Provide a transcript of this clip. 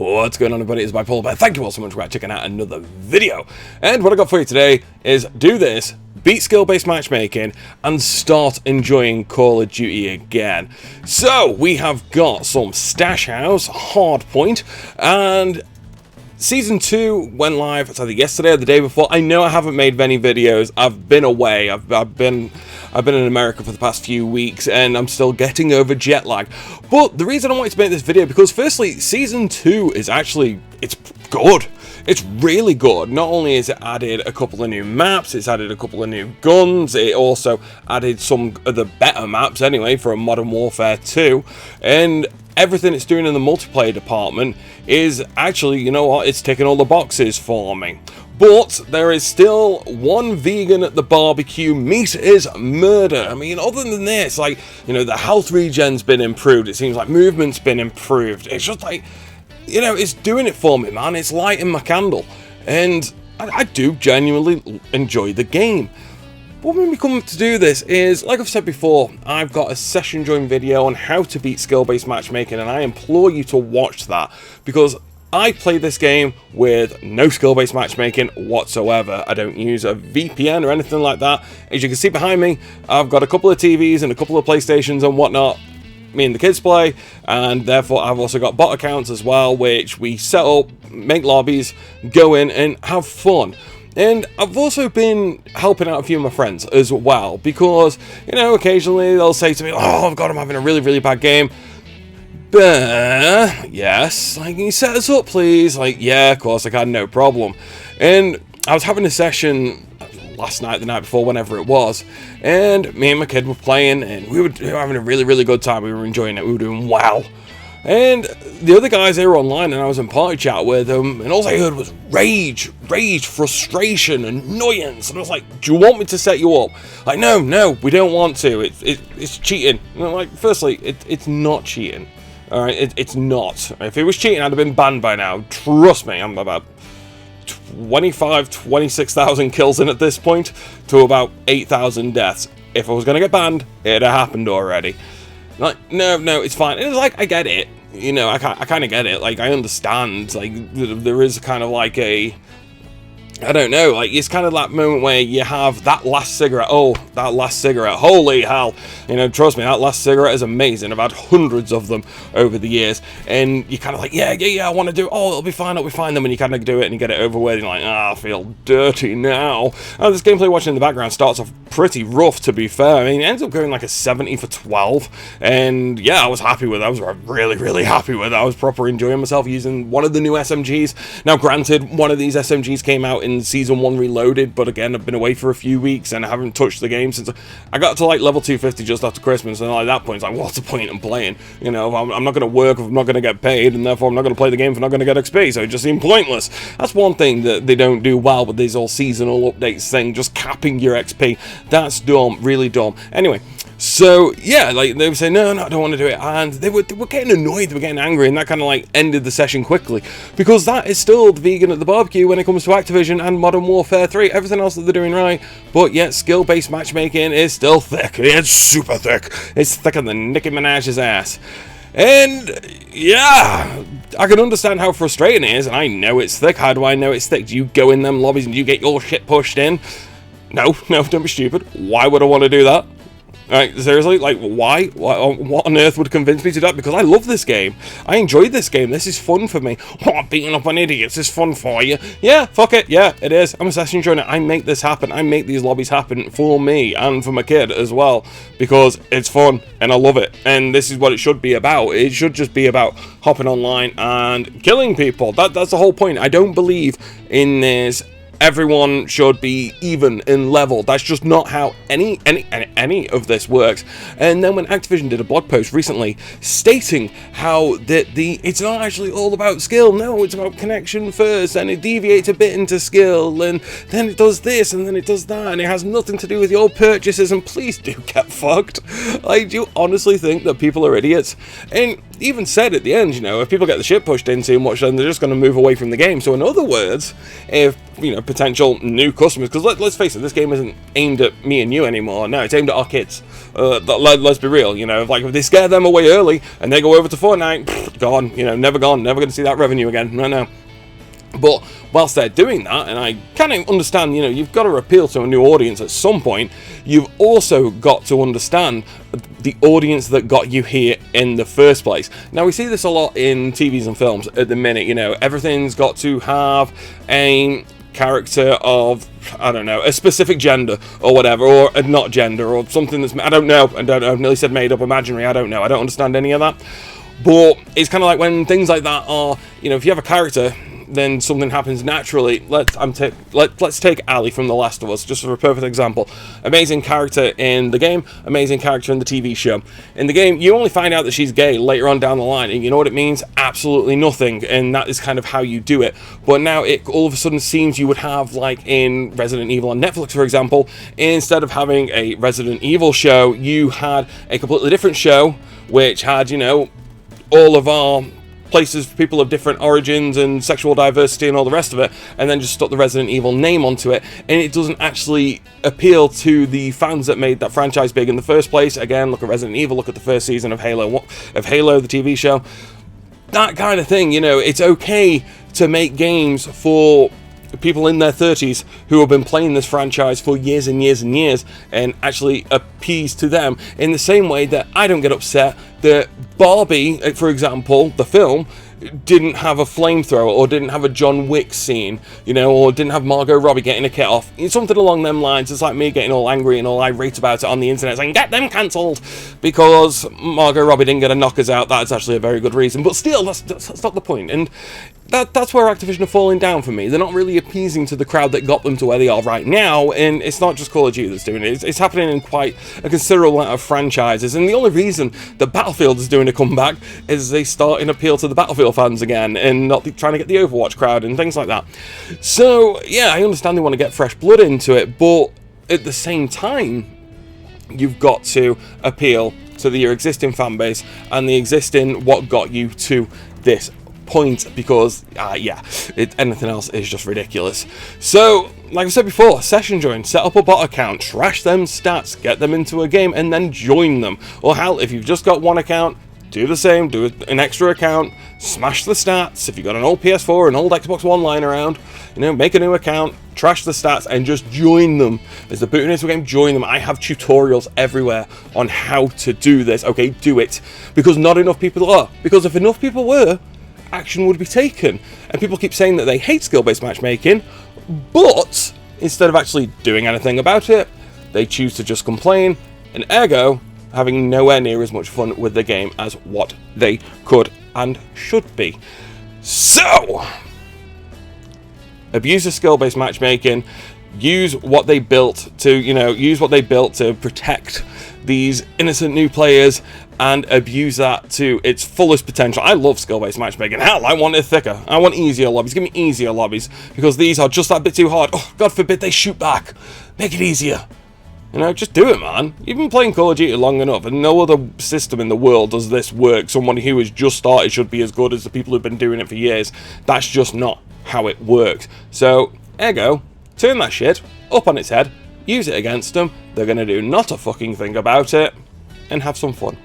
What's going on, everybody? It's my Paul Bear. Thank you all so much for checking out another video. And what I got for you today is do this, beat skill-based matchmaking, and start enjoying Call of Duty again. So we have got some Stash House, Hardpoint, and Season 2 went live, it's either yesterday or the day before. I know I haven't made many videos. I've been away. I've been in America for the past few weeks, and I'm still getting over jet lag. But the reason I wanted to make this video, because firstly, Season 2 is actually, it's good. It's really good. Not only has it added a couple of new maps, it's added a couple of new guns, it also added some of the better maps anyway for Modern Warfare 2, and everything it's doing in the multiplayer department is actually, you know what, it's ticking all the boxes for me. But there is still one vegan at the barbecue. Meat is murder. I mean, other than this, like, you know, the health regen's been improved. It seems like movement's been improved. It's just like, you know, it's doing it for me, man. It's lighting my candle. And I do genuinely enjoy the game. What made me come to do this is, like I've said before, I've got a session join video on how to beat skill-based matchmaking, and I implore you to watch that, because I play this game with no skill-based matchmaking whatsoever. I don't use a VPN or anything like that. As you can see behind me, I've got a couple of TVs and a couple of PlayStations and whatnot. Me and the kids play, and therefore I've also got bot accounts as well, which we set up, make lobbies, go in and have fun. And I've also been helping out a few of my friends as well, because, you know, occasionally they'll say to me, oh God, I'm having a really, really bad game. Yes, like, can you set us up, please? Like, yeah, of course I can, no problem. And I was having a session last night, the night before, whenever it was, and me and my kid were playing, and we were having a really, really good time. We were enjoying it. We were doing well. And the other guys, they were online, and I was in party chat with them, and all I heard was rage, frustration, annoyance. And I was like, do you want me to set you up? Like, no, we don't want to. It's cheating. And I'm like, firstly, it's not cheating. All right, it's not. If it was cheating, I'd have been banned by now. Trust me, I'm about 26,000 kills in at this point to about 8,000 deaths. If I was going to get banned, it'd have happened already. Like, no, it's fine. And it's like, I get it. You know, I kind of get it. Like, I understand. Like, there is kind of like a, I don't know, like, it's kind of that moment where you have that last cigarette. Oh, that last cigarette. Holy hell. You know, trust me, that last cigarette is amazing. I've had hundreds of them over the years. And you're kind of like, yeah, I want to do it. Oh, it'll be fine. Then when you kind of do it and you get it over with, and you're like, I feel dirty now. And this gameplay watching in the background starts off pretty rough, to be fair. I mean, it ends up going like a 70 for 12. And yeah, I was happy with it. I was really, really happy with it. I was proper enjoying myself using one of the new SMGs. Now, granted, one of these SMGs came out in Season 1 Reloaded, but again, I've been away for a few weeks and I haven't touched the game since I got to like level 250 just after Christmas, and at that point it's like, what's the point in playing? You know, I'm not going to work if I'm not going to get paid, and therefore I'm not going to play the game if I'm not going to get XP, so it just seemed pointless. That's one thing that they don't do well with these all seasonal updates thing, just capping your XP. That's dumb, really dumb. Anyway, so yeah, like, they would say, no, I don't want to do it, and they were getting annoyed, they were getting angry, and that kind of like ended the session quickly, because that is still the vegan at the barbecue when it comes to Activision and Modern Warfare 3, everything else that they're doing right, but yet skill-based matchmaking is still thick. It's super thick. It's thicker than Nicki Minaj's ass. And yeah, I can understand how frustrating it is, and I know it's thick. How do I know it's thick? Do you go in them lobbies and do you get your shit pushed in? No, don't be stupid. Why would I want to do that? Like, seriously, like, why? What on earth would convince me to do that? Because I love this game. I enjoyed this game. This is fun for me. Oh, beating up on idiots is fun for you. Yeah, fuck it. Yeah, it is. I'm a session joiner. I make this happen. I make these lobbies happen for me and for my kid as well, because it's fun and I love it. And this is what it should be about. It should just be about hopping online and killing people. That's the whole point. I don't believe in this everyone should be even in level. That's just not how any of this works. And then when Activision did a blog post recently stating how it's not actually all about skill, no, it's about connection first, and it deviates a bit into skill, and then it does this, and then it does that, and it has nothing to do with your purchases, and please do get fucked. Like, do you honestly think that people are idiots? And even said at the end, you know, if people get the shit pushed in too much, then they're just going to move away from the game. So in other words, if, you know, potential new customers, because let's face it, this game isn't aimed at me and you anymore. No, it's aimed at our kids. Let's be real, you know, like if they scare them away early and they go over to Fortnite, gone, you know, never going to see that revenue again. No. But whilst they're doing that, and I kind of understand, you know, you've got to appeal to a new audience at some point, you've also got to understand the audience that got you here in the first place. Now, we see this a lot in TVs and films at the minute, you know, everything's got to have a character of, I don't know, a specific gender or whatever, or a not gender, or something that's, I don't know, I've nearly said made up, imaginary, I don't know, I don't understand any of that. But it's kind of like when things like that are, you know, if you have a character, then something happens naturally. Let's take Ali from The Last of Us, just for a perfect example. Amazing character in the game, amazing character in the TV show. In the game, you only find out that she's gay later on down the line, and you know what it means? Absolutely nothing, and that is kind of how you do it. But now it all of a sudden seems you would have, like in Resident Evil on Netflix, for example, instead of having a Resident Evil show, you had a completely different show, which had, you know, all of our places for people of different origins and sexual diversity and all the rest of it, and then just stuck the Resident Evil name onto it, and it doesn't actually appeal to the fans that made that franchise big in the first place. Again, look at Resident Evil, look at the first season of Halo, the TV show. That kind of thing, you know, it's okay to make games for people in their 30s who have been playing this franchise for years and years and years, and actually appease to them in the same way that I don't get upset that Barbie, for example, the film, didn't have a flamethrower, or didn't have a John Wick scene, you know, or didn't have Margot Robbie getting a kit off. It's something along them lines. It's like me getting all angry and all irate about it on the internet, saying, get them cancelled, because Margot Robbie didn't get a knockers out. That's actually a very good reason. But still, that's not the point. And that's where Activision are falling down for me. They're not really appeasing to the crowd that got them to where they are right now, and it's not just Call of Duty that's doing it. It's happening in quite a considerable amount of franchises, and the only reason that Battlefield is doing a comeback is they start an appeal to the Battlefield fans again, and not trying to get the Overwatch crowd and things like that. So, yeah, I understand they want to get fresh blood into it, but at the same time, you've got to appeal to your existing fan base and the existing what got you to this point, because anything else is just ridiculous. So, like I said before, session join, set up a bot account, trash them stats, get them into a game, and then join them. Or hell, if you've just got one account, do the same, do an extra account, smash the stats. If you've got an old PS4, an old Xbox One lying around, you know, make a new account, trash the stats, and just join them. As they're booting into a game, join them. I have tutorials everywhere on how to do this. Okay, do it. Because not enough people are. Because if enough people were, action would be taken. And people keep saying that they hate skill-based matchmaking, but instead of actually doing anything about it, they choose to just complain, and ergo, having nowhere near as much fun with the game as what they could and should be. So, abuse of skill-based matchmaking, use what they built to protect these innocent new players, and abuse that to its fullest potential. I love skill-based matchmaking. Hell, I want it thicker. I want easier lobbies. Give me easier lobbies, because these are just that bit too hard. Oh, God forbid they shoot back. Make it easier. You know, just do it, man. You've been playing Call of Duty long enough, and no other system in the world does this work. Someone who has just started should be as good as the people who've been doing it for years. That's just not how it works. So, ergo, turn that shit up on its head, use it against them. They're going to do not a fucking thing about it, and have some fun.